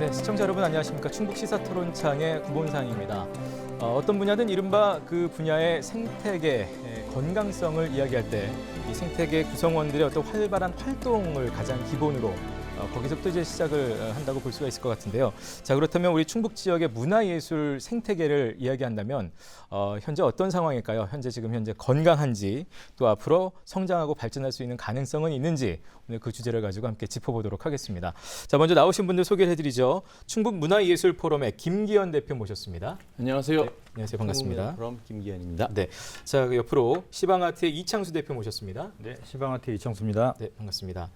네, 시청자 여러분 안녕하십니까. 충북 시사토론창의 구본상입니다. 어떤 분야든 이른바 그 분야의 생태계, 건강성을 이야기할 때 이 생태계 구성원들의 어떤 활발한 활동을 가장 기본으로 거기서부터 이제 시작을 한다고 볼 수가 있을 것 같은데요. 자, 그렇다면 우리 충북 지역의 문화예술 생태계를 이야기한다면 현재 어떤 상황일까요? 현재 건강한지 또 앞으로 성장하고 발전할 수 있는 가능성은 있는지 오늘 그 주제를 가지고 함께 짚어보도록 하겠습니다. 자, 먼저 나오신 분들 소개를 해드리죠. 충북 문화예술 포럼의 김기현 대표 모셨습니다. 안녕하세요. 네, 안녕하세요. 반갑습니다. 포럼 김기현입니다. 네, 자, 옆으로 시방아트의 이창수 대표 모셨습니다. 네, 시방아트 이창수입니다. 네, 반갑습니다.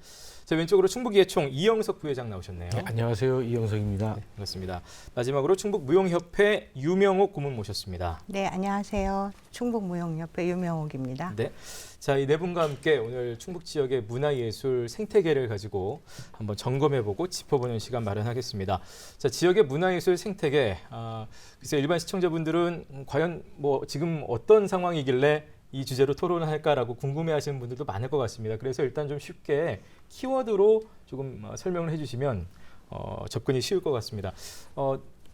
자, 왼쪽으로 충북예총 이영석 부회장 나오셨네요. 네, 안녕하세요. 이영석입니다. 네, 반갑습니다. 마지막으로 충북무용협회 유명옥 고문 모셨습니다. 네, 안녕하세요. 충북무용협회 유명옥입니다. 네, 자, 이 네 분과 함께 오늘 충북 지역의 문화예술 생태계를 가지고 한번 점검해보고 짚어보는 시간 마련하겠습니다. 자, 지역의 문화예술 생태계, 글쎄 일반 시청자분들은 과연 뭐 지금 어떤 상황이길래 이 주제로 토론을 할까라고 궁금해하시는 분들도 많을 것 같습니다. 그래서 일단 좀 쉽게 키워드로 조금 설명을 해주시면 접근이 쉬울 것 같습니다.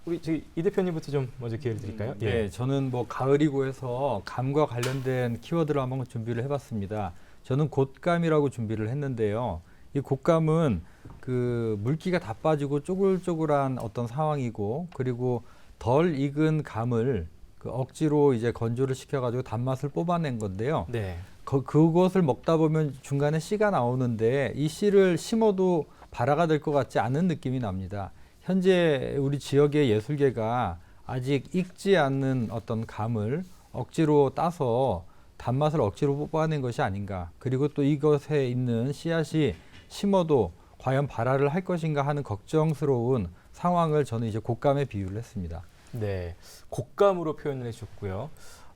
우리 이 대표님부터 좀 먼저 기회를 드릴까요? 네, 저는 뭐 가을이고 해서 감과 관련된 키워드를 한번 준비를 해봤습니다. 저는 곶감이라고 준비를 했는데요. 이 곶감은 그 물기가 다 빠지고 쪼글쪼글한 어떤 상황이고, 그리고 덜 익은 감을 그 억지로 이제 건조를 시켜가지고 단맛을 뽑아낸 건데요. 네. 그것을 먹다 보면 중간에 씨가 나오는데 이 씨를 심어도 발화가 될 것 같지 않은 느낌이 납니다. 현재 우리 지역의 예술계가 아직 익지 않는 어떤 감을 억지로 따서 단맛을 억지로 뽑아낸 것이 아닌가. 그리고 또 이것에 있는 씨앗이 심어도 과연 발화를 할 것인가 하는 걱정스러운 상황을 저는 이제 곶감에 비유를 했습니다. 네, 곶감으로 표현을 해주셨고요.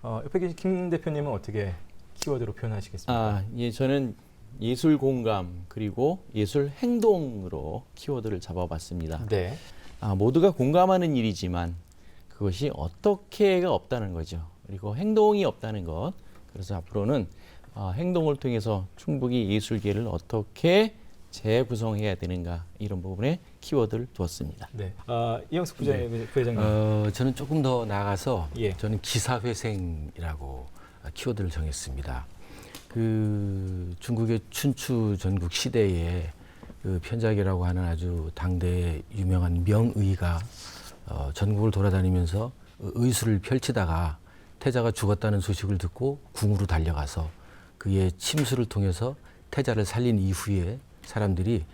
옆에 계신 김 대표님은 어떻게 키워드로 표현하시겠습니까? 예, 저는 예술 공감 그리고 예술 행동으로 키워드를 잡아봤습니다. 네, 모두가 공감하는 일이지만 그것이 어떻게가 없다는 거죠. 그리고 행동이 없다는 것. 그래서 앞으로는 행동을 통해서 충북이 예술계를 어떻게 재구성해야 되는가 이런 부분에 키워드를 두었습니다. 네. 이영석 부회장님. 저는 조금 더 나아가서 예. 저는 기사회생이라고 키워드를 정했습니다. 그 중국의 춘추 전국 시대에 그 편작이라고 하는 아주 당대의 유명한 명의가 전국을 돌아다니면서 의술을 펼치다가 태자가 죽었다는 소식을 듣고 궁으로 달려가서 그의 침수를 통해서 태자를 살린 이후에 사람들이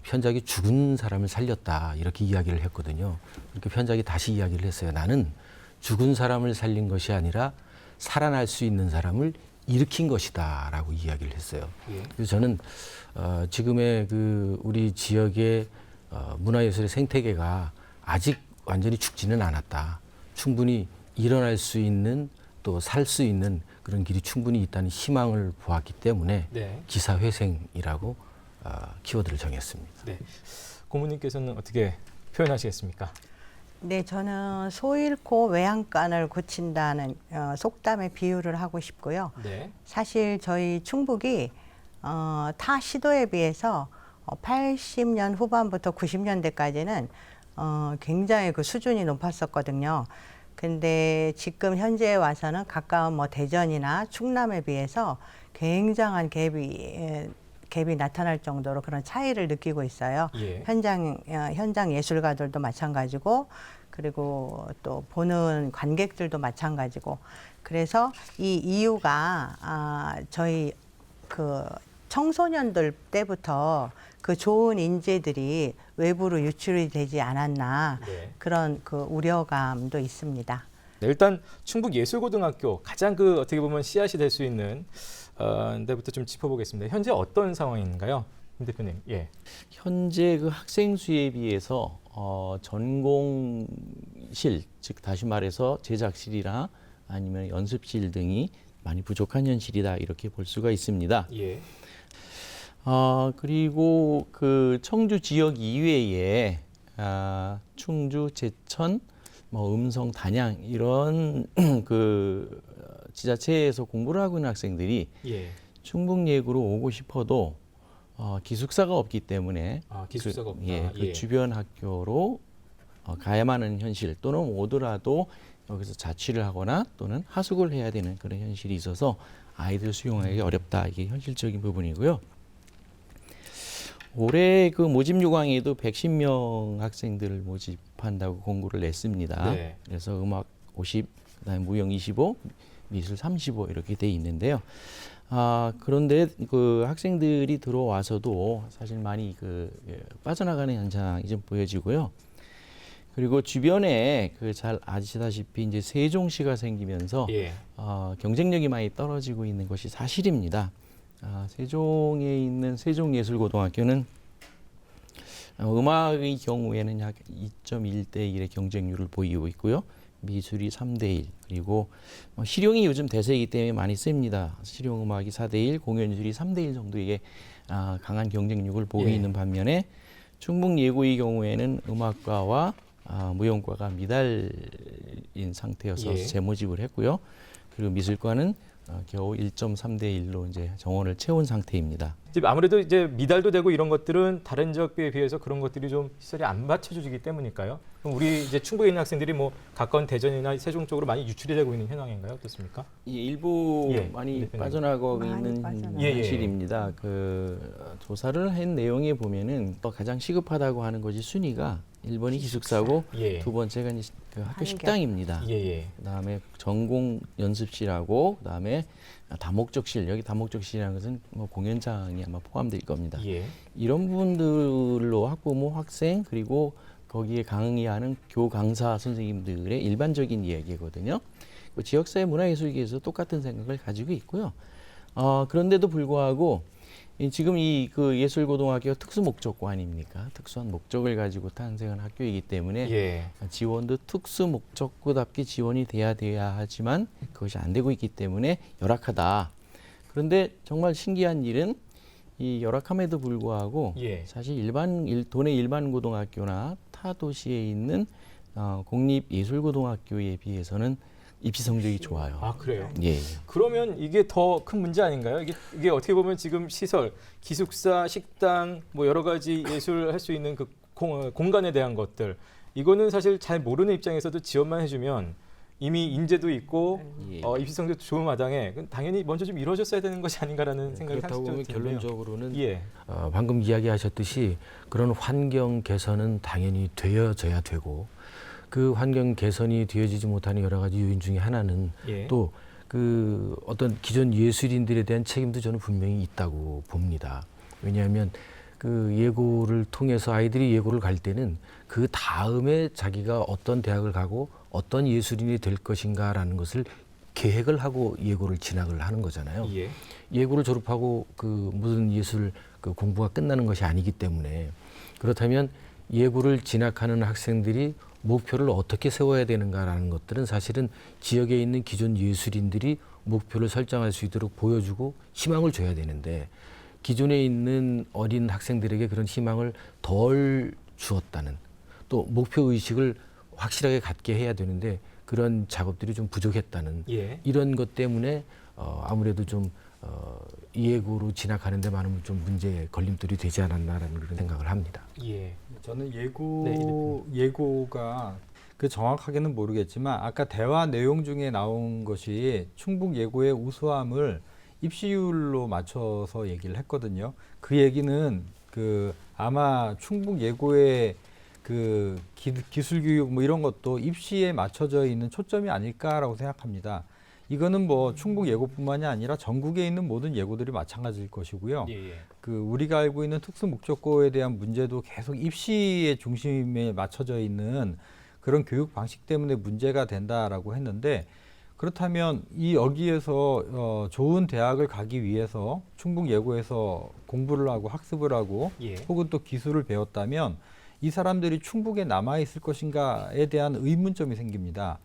편작이 죽은 사람을 살렸다 이렇게 이야기를 했거든요. 이렇게 편작이 다시 이야기를 했어요. 나는 죽은 사람을 살린 것이 아니라 살아날 수 있는 사람을 일으킨 것이다라고 이야기를 했어요. 예. 그래서 저는 지금의 그 우리 지역의 문화예술의 생태계가 아직 완전히 죽지는 않았다. 충분히 일어날 수 있는 또 살 수 있는 그런 길이 충분히 있다는 희망을 보았기 때문에 네. 기사회생이라고 키워드를 정했습니다. 네. 고모님께서는 어떻게 표현하시겠습니까? 네, 저는 소 잃고 외양간을 고친다는 속담에 비유를 하고 싶고요. 네. 사실 저희 충북이 타 시도에 비해서 80년 후반부터 90년대까지는 굉장히 그 수준이 높았었거든요. 근데 지금 현재에 와서는 가까운 뭐 대전이나 충남에 비해서 굉장한 갭이 나타날 정도로 그런 차이를 느끼고 있어요. 예. 현장 예술가들도 마찬가지고, 그리고 또 보는 관객들도 마찬가지고. 그래서 이 이유가 저희 그 청소년들 때부터 그 좋은 인재들이 외부로 유출이 되지 않았나, 네. 그런 그 우려감도 있습니다. 네, 일단 충북예술고등학교 가장 그 어떻게 보면 씨앗이 될 수 있는 데부터 좀 짚어보겠습니다. 현재 어떤 상황인가요, 김 대표님? 예. 현재 그 학생 수에 비해서 전공실, 즉 다시 말해서 제작실이나 아니면 연습실 등이 많이 부족한 현실이다 이렇게 볼 수가 있습니다. 예. 그리고 그 청주 지역 이외에 충주, 제천, 뭐 음성, 단양 이런 그 지자체에서 공부를 하고 있는 학생들이 예. 충북예구로 오고 싶어도 기숙사가 없기 때문에 기숙사가 없다. 그 주변 학교로 가야만 하는 현실 또는 오더라도 여기서 자취를 하거나 또는 하숙을 해야 되는 그런 현실이 있어서 아이들 수용하기 어렵다. 이게 현실적인 부분이고요. 올해 그 모집 요강에도 110명 학생들을 모집한다고 공고를 냈습니다. 네. 그래서 음악 50, 그다음에 무용 25, 미술 35 이렇게 돼 있는데요. 그런데 그 학생들이 들어와서도 사실 많이 빠져나가는 현상이 좀 보여지고요. 그리고 주변에 잘 아시다시피 이제 세종시가 생기면서 경쟁력이 많이 떨어지고 있는 것이 사실입니다. 세종에 있는 세종예술고등학교는 음악의 경우에는 약 2.1대 1의 경쟁률을 보이고 있고요. 미술이 3대 1, 그리고 실용이 요즘 대세이기 때문에 많이 씁니다. 실용음악이 4대 1, 공연예술이 3대 1 정도의 강한 경쟁력을 보이는 반면에 충북예고의 경우에는 음악과와 무용과가 미달인 상태여서 재모집을 했고요. 그리고 미술과는 겨우 1.3대 1로 이제 정원을 채운 상태입니다. 아무래도 이제 미달도 되고 이런 것들은 다른 지역에 비해서 그런 것들이 좀 시설이 안 받쳐주기 때문일까요? 그럼 우리 이제 충북에 있는 학생들이 뭐 가까운 대전이나 세종 쪽으로 많이 유출이 되고 있는 현황인가요? 어떻습니까? 일부 많이 빠져나가고 많이 있는 빠져나가고. 사실입니다. 조사를 한 내용에 보면은 가장 시급하다고 하는 것이 순위가 1번이 기숙사고 두 번째가 이제 학교 식당입니다. 그다음에 전공 연습실하고 그다음에 다목적실, 여기 다목적실이라는 것은 뭐 공연장이 아마 포함될 겁니다. 이런 부분들로 학부모, 학생 그리고 거기에 강의하는 교강사 선생님들의 일반적인 이야기거든요. 지역사회 문화예술계에서 똑같은 생각을 가지고 있고요. 그런데도 불구하고 지금 그 예술고등학교가 특수목적고 아닙니까? 특수한 목적을 가지고 탄생한 학교이기 때문에 지원도 특수목적고답게 지원이 돼야 하지만 그것이 안 되고 있기 때문에 열악하다. 그런데 정말 신기한 일은 이 열악함에도 불구하고 사실 도내 일반 고등학교나 타 도시에 있는 공립예술고등학교에 비해서는 입시 성적이 좋아요. 그래요? 예. 그러면 이게 더 큰 문제 아닌가요? 이게 어떻게 보면 지금 시설, 기숙사, 식당, 뭐 여러 가지 예술할 수 있는 그 공간에 대한 것들, 이거는 사실 잘 모르는 입장에서도 지원만 해주면 이미 인재도 있고 입시 성적도 좋은 마당에 당연히 먼저 좀 이루어졌어야 되는 것이 아닌가라는 생각이 그렇다고 보면 상식적으로 드는데요. 결론적으로는 방금 이야기하셨듯이 그런 환경 개선은 당연히 되어져야 되고 그 환경 개선이 되어지지 못하는 여러 가지 요인 중에 하나는 또 그 어떤 기존 예술인들에 대한 책임도 저는 분명히 있다고 봅니다. 왜냐하면 그 예고를 통해서 아이들이 예고를 갈 때는 그 다음에 자기가 어떤 대학을 가고 어떤 예술인이 될 것인가라는 것을 계획을 하고 예고를 진학을 하는 거잖아요. 예고를 졸업하고 그 무슨 예술 그 공부가 끝나는 것이 아니기 때문에 그렇다면 예고를 진학하는 학생들이 목표를 어떻게 세워야 되는가라는 것들은 사실은 지역에 있는 기존 예술인들이 목표를 설정할 수 있도록 보여주고 희망을 줘야 되는데 기존에 있는 어린 학생들에게 그런 희망을 덜 주었다는 또 목표 의식을 확실하게 갖게 해야 되는데 그런 작업들이 좀 부족했다는 이런 것 때문에 아무래도 좀 예고로 진학하는 데 많은 좀 문제의 걸림돌이 되지 않았나라는 그런 생각을 합니다. 저는 예고가 정확하게는 모르겠지만 아까 대화 내용 중에 나온 것이 충북 예고의 우수함을 입시율로 맞춰서 얘기를 했거든요. 그 얘기는 아마 충북 예고의 기술교육 뭐 이런 것도 입시에 맞춰져 있는 초점이 아닐까라고 생각합니다. 이거는 뭐 충북 예고뿐만이 아니라 전국에 있는 모든 예고들이 마찬가지일 것이고요. 우리가 알고 있는 특수목적고에 대한 문제도 계속 입시의 중심에 맞춰져 있는 그런 교육 방식 때문에 문제가 된다라고 했는데 그렇다면 여기에서 좋은 대학을 가기 위해서 충북 예고에서 공부를 하고 학습을 하고 혹은 또 기술을 배웠다면 이 사람들이 충북에 남아 있을 것인가에 대한 의문점이 생깁니다.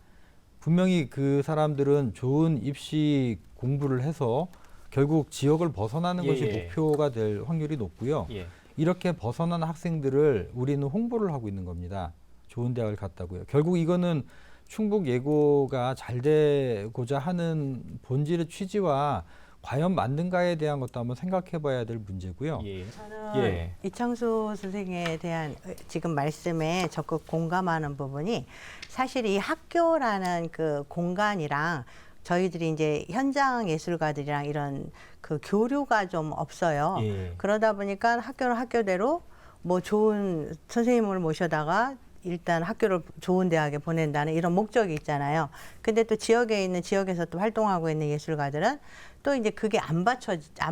분명히 그 사람들은 좋은 입시 공부를 해서 결국 지역을 벗어나는 것이 목표가 될 확률이 높고요. 이렇게 벗어난 학생들을 우리는 홍보를 하고 있는 겁니다. 좋은 대학을 갔다고요. 결국 이거는 충북 예고가 잘 되고자 하는 본질의 취지와 과연 맞는가에 대한 것도 한번 생각해봐야 될 문제고요. 예. 저는 예. 이창수 선생에 대한 지금 말씀에 적극 공감하는 부분이 사실 이 학교라는 그 공간이랑 저희들이 이제 현장 예술가들이랑 이런 그 교류가 좀 없어요. 예. 그러다 보니까 학교는 학교대로 뭐 좋은 선생님을 모셔다가 일단 학교를 좋은 대학에 보낸다는 이런 목적이 있잖아요. 근데 또 지역에 있는 지역에서 또 활동하고 있는 예술가들은 또 이제 그게 안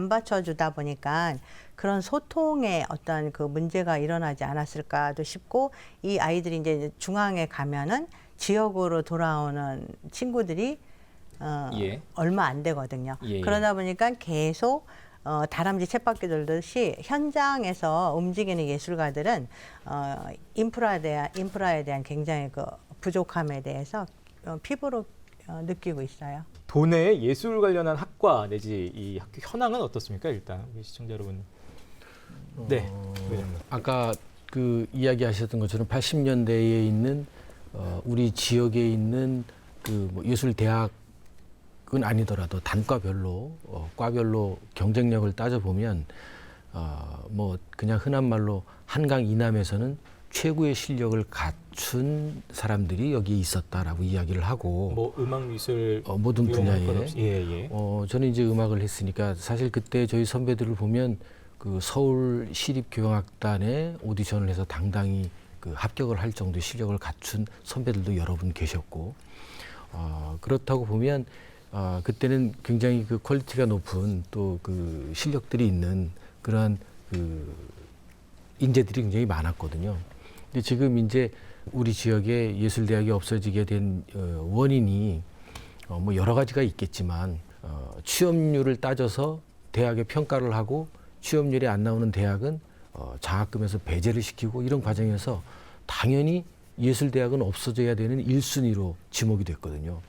받쳐주다 보니까 그런 소통에 어떤 그 문제가 일어나지 않았을까도 싶고, 이 아이들이 이제 중앙에 가면은 지역으로 돌아오는 친구들이 예. 얼마 안 되거든요. 예. 그러다 보니까 계속 다람쥐 쳇바퀴 돌듯이 현장에서 움직이는 예술가들은 인프라에 대한 굉장히 그 부족함에 대해서 피부로 느끼고 있어요. 도내에 예술 관련한 학과 내지 이 학교 현황은 어떻습니까? 일단 우리 시청자 여러분. 네. 의원님. 아까 그 이야기하셨던 것처럼 80년대에 있는 우리 지역에 있는 그 뭐 예술 대학은 아니더라도 단과별로 과별로 경쟁력을 따져 보면 뭐 그냥 흔한 말로 한강 이남에서는 최고의 실력을 갖춘 사람들이 여기 있었다라고 이야기를 하고 뭐 음악 미술 모든 분야에 예. 저는 이제 음악을 했으니까 사실 그때 저희 선배들을 보면 그 서울 시립교향악단에 오디션을 해서 당당히 그 합격을 할 정도의 실력을 갖춘 선배들도 여러 분 계셨고 그렇다고 보면 그때는 굉장히 그 퀄리티가 높은 또 그 실력들이 있는 그러한 그 인재들이 굉장히 많았거든요. 근데 지금 이제 우리 지역에 예술대학이 없어지게 된 원인이 뭐 여러 가지가 있겠지만 취업률을 따져서 대학에 평가를 하고 취업률이 안 나오는 대학은 장학금에서 배제를 시키고 이런 과정에서 당연히 예술대학은 없어져야 되는 1순위로 지목이 됐거든요.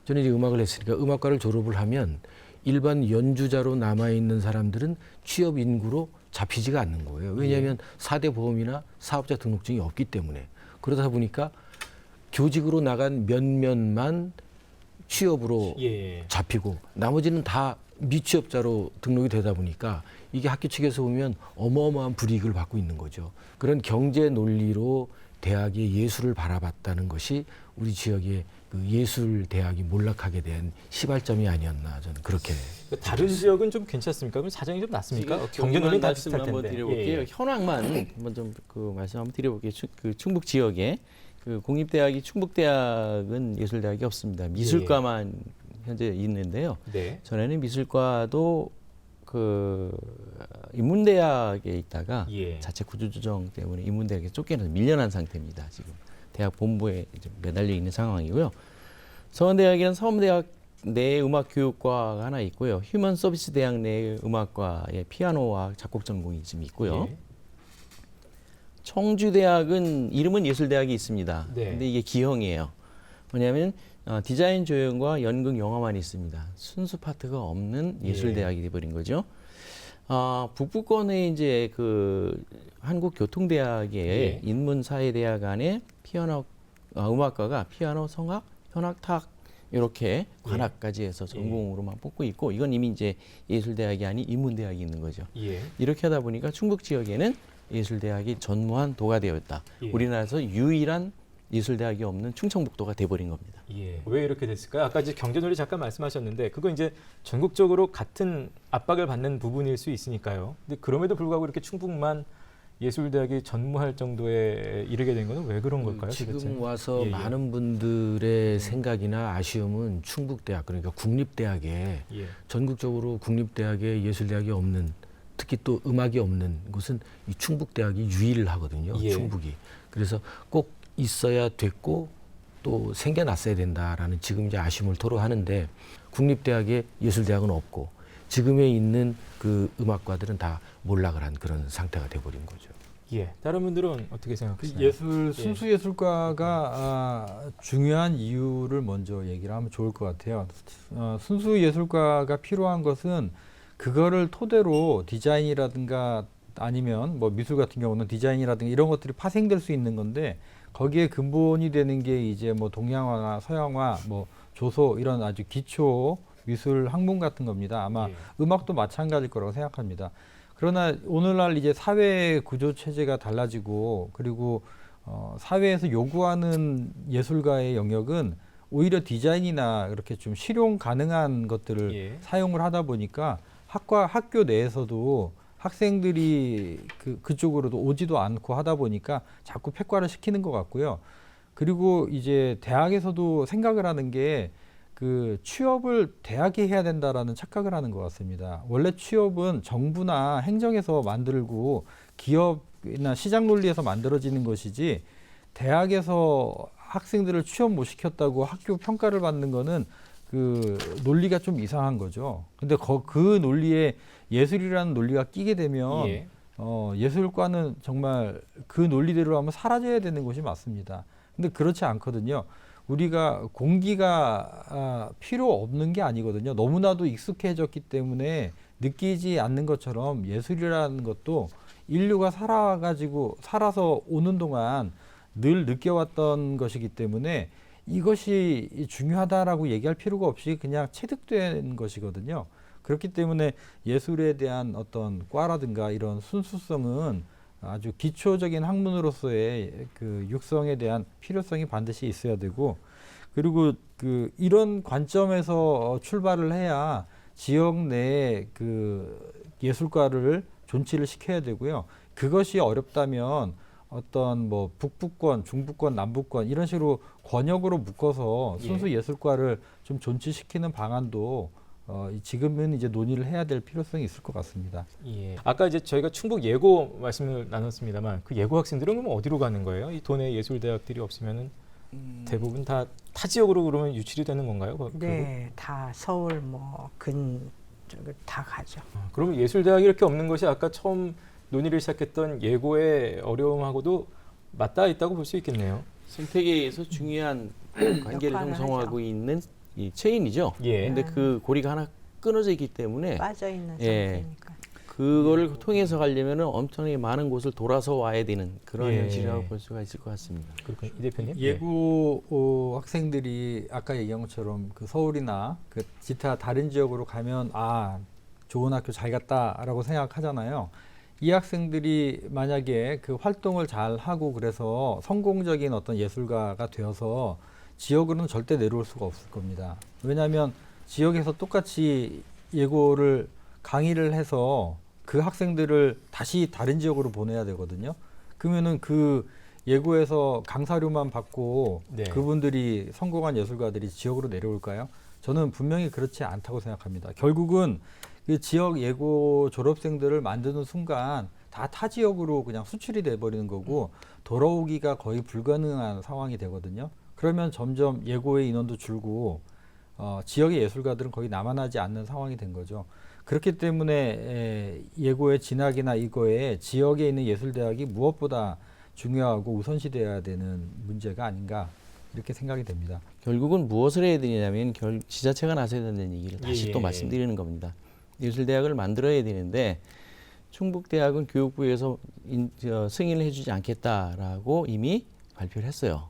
저는 이제 음악을 했으니까 음악과를 졸업을 하면 일반 연주자로 남아있는 사람들은 취업 인구로 잡히지가 않는 거예요. 왜냐하면 4대 보험이나 사업자 등록증이 없기 때문에. 그러다 보니까 교직으로 나간 몇몇만 취업으로 예. 잡히고 나머지는 다 미취업자로 등록이 되다 보니까 이게 학교 측에서 보면 어마어마한 불이익을 받고 있는 거죠. 그런 경제 논리로 대학의 예술을 바라봤다는 것이 우리 지역의 그 예술 대학이 몰락하게 된 시발점이 아니었나 저는 그렇게. 다른 지역은 좀 괜찮습니까? 그럼 사정이 좀 낫습니까? 경제논리 다 말씀 비슷할 한번 텐데. 드려볼게요. 예. 현황만 한번 좀 그 말씀 한번 드려볼게요. 그 충북 지역에 그 공립대학이 충북대학은 예술대학이 없습니다. 미술과만 현재 있는데요. 네. 전에는 미술과도 그 인문대학에 있다가 예. 자체 구조조정 때문에 인문대학에 쫓겨나서 밀려난 상태입니다. 지금 대학 본부에 좀 매달려 있는 상황이고요. 서원대학에는 서원대학 내 음악교육과가 하나 있고요. 휴먼 서비스 대학 내 음악과에 피아노와 작곡 전공이 좀 있고요. 예. 청주대학은 이름은 예술대학이 있습니다. 네. 근데 이게 기형이에요. 뭐냐면 디자인 조형과 연극 영화만 있습니다. 순수 파트가 없는 예술대학이 돼버린 거죠. 북부권에 이제 그 한국교통대학의 예. 인문사회대학 안에 피아노 음악과가 피아노, 성악, 현악탁 이렇게 관악까지 해서 전공으로만 뽑고 있고 이건 이미 이제 예술대학이 아닌 인문대학이 있는 거죠. 예. 이렇게 하다 보니까 충북 지역에는 예술대학이 전무한 도가 되었다. 예. 우리나라에서 유일한 예술대학이 없는 충청북도가 돼버린 겁니다. 예. 왜 이렇게 됐을까요? 아까 이제 경제논리 잠깐 말씀하셨는데 그거 이제 전국적으로 같은 압박을 받는 부분일 수 있으니까요. 근데 그럼에도 불구하고 이렇게 충북만 예술대학이 전무할 정도에 이르게 된 거는 왜 그런 걸까요? 지금 도대체? 와서 예, 예. 많은 분들의 생각이나 아쉬움은 충북대학 그러니까 국립대학에 예. 전국적으로 국립대학에 예술대학이 없는 특히 또 음악이 없는 곳은 이 충북대학이 유일하거든요. 예. 충북이. 그래서 꼭 있어야 됐고 또 생겨났어야 된다라는 지금 이제 아쉬움을 토로하는데 국립대학에 예술대학은 없고 지금에 있는 그 음악과들은 다 몰락을 한 그런 상태가 돼버린 거죠. 예. 다른 분들은 어떻게 생각하시나요? 예술 순수 예술과가 중요한 이유를 먼저 얘기를 하면 좋을 것 같아요. 순수 예술과가 필요한 것은 그거를 토대로 디자인이라든가 아니면 뭐 미술 같은 경우는 디자인이라든가 이런 것들이 파생될 수 있는 건데 거기에 근본이 되는 게 이제 뭐 동양화나 서양화, 뭐 조소 이런 아주 기초 미술 학문 같은 겁니다. 아마 예. 음악도 마찬가지일 거라고 생각합니다. 그러나 오늘날 이제 사회 구조 체제가 달라지고 그리고 사회에서 요구하는 예술가의 영역은 오히려 디자인이나 이렇게 좀 실용 가능한 것들을 예. 사용을 하다 보니까 학교 내에서도 학생들이 그쪽으로도 오지도 않고 하다 보니까 자꾸 폐과를 시키는 것 같고요. 그리고 이제 대학에서도 생각을 하는 게 그 취업을 대학이 해야 된다라는 착각을 하는 것 같습니다. 원래 취업은 정부나 행정에서 만들고 기업이나 시장 논리에서 만들어지는 것이지 대학에서 학생들을 취업 못 시켰다고 학교 평가를 받는 거는 그 논리가 좀 이상한 거죠. 근데 그 논리에 예술이라는 논리가 끼게 되면 예. 예술과는 정말 그 논리대로 하면 사라져야 되는 것이 맞습니다. 근데 그렇지 않거든요. 우리가 공기가 필요 없는 게 아니거든요. 너무나도 익숙해졌기 때문에 느끼지 않는 것처럼 예술이라는 것도 인류가 살아서 오는 동안 늘 느껴왔던 것이기 때문에 이것이 중요하다라고 얘기할 필요가 없이 그냥 체득된 것이거든요. 그렇기 때문에 예술에 대한 어떤 과라든가 이런 순수성은 아주 기초적인 학문으로서의 그 육성에 대한 필요성이 반드시 있어야 되고, 그리고 그 이런 관점에서 출발을 해야 지역 내에 그 예술가를 존치를 시켜야 되고요. 그것이 어렵다면 어떤 뭐 북부권, 중부권, 남부권 이런 식으로 권역으로 묶어서 순수 예술가를 좀 존치시키는 방안도 지금은 이제 논의를 해야 될 필요성이 있을 것 같습니다. 예. 아까 이제 저희가 충북 예고 말씀을 나눴습니다만 그 예고 학생들은 그럼 어디로 가는 거예요? 이 도내 예술 대학들이 없으면은 대부분 다 타 지역으로 그러면 유출이 되는 건가요? 네, 다 서울 뭐 쪽을 다 가죠. 그러면 예술 대학이 이렇게 없는 것이 아까 처음 논의를 시작했던 예고의 어려움하고도 맞닿아 있다고 볼 수 있겠네요. 생태계에서 중요한 관계를 역할을 형성하고 하죠. 있는 이 체인이죠. 예. 근데 그 고리가 하나 끊어져 있기 때문에 빠져 있는 예. 상태니까. 그거를 통해서 가려면은 엄청나게 많은 곳을 돌아서 와야 되는 그런 예. 현실이라고 볼 수가 있을 것 같습니다. 그렇군요. 이 대표님. 예고 학생들이 아까 얘기한 것처럼 그 서울이나 그 기타 다른 지역으로 가면 좋은 학교 잘 갔다라고 생각하잖아요. 이 학생들이 만약에 그 활동을 잘 하고 그래서 성공적인 어떤 예술가가 되어서 지역으로는 절대 내려올 수가 없을 겁니다. 왜냐하면 지역에서 똑같이 예고를 강의를 해서 그 학생들을 다시 다른 지역으로 보내야 되거든요. 그러면은 그 예고에서 강사료만 받고 네. 그분들이 성공한 예술가들이 지역으로 내려올까요? 저는 분명히 그렇지 않다고 생각합니다. 결국은 그 지역 예고 졸업생들을 만드는 순간 다 타 지역으로 그냥 수출이 돼버리는 거고 돌아오기가 거의 불가능한 상황이 되거든요. 그러면 점점 예고의 인원도 줄고 지역의 예술가들은 거의 남아나지 않는 상황이 된 거죠. 그렇기 때문에 예고의 진학이나 이거에 지역에 있는 예술대학이 무엇보다 중요하고 우선시돼야 되는 문제가 아닌가 이렇게 생각이 됩니다. 결국은 무엇을 해야 되냐면 지자체가 나서야 된다는 얘기를 다시 예. 또 말씀드리는 겁니다. 예술대학을 만들어야 되는데 충북대학은 교육부에서 승인을 해주지 않겠다라고 이미 발표를 했어요.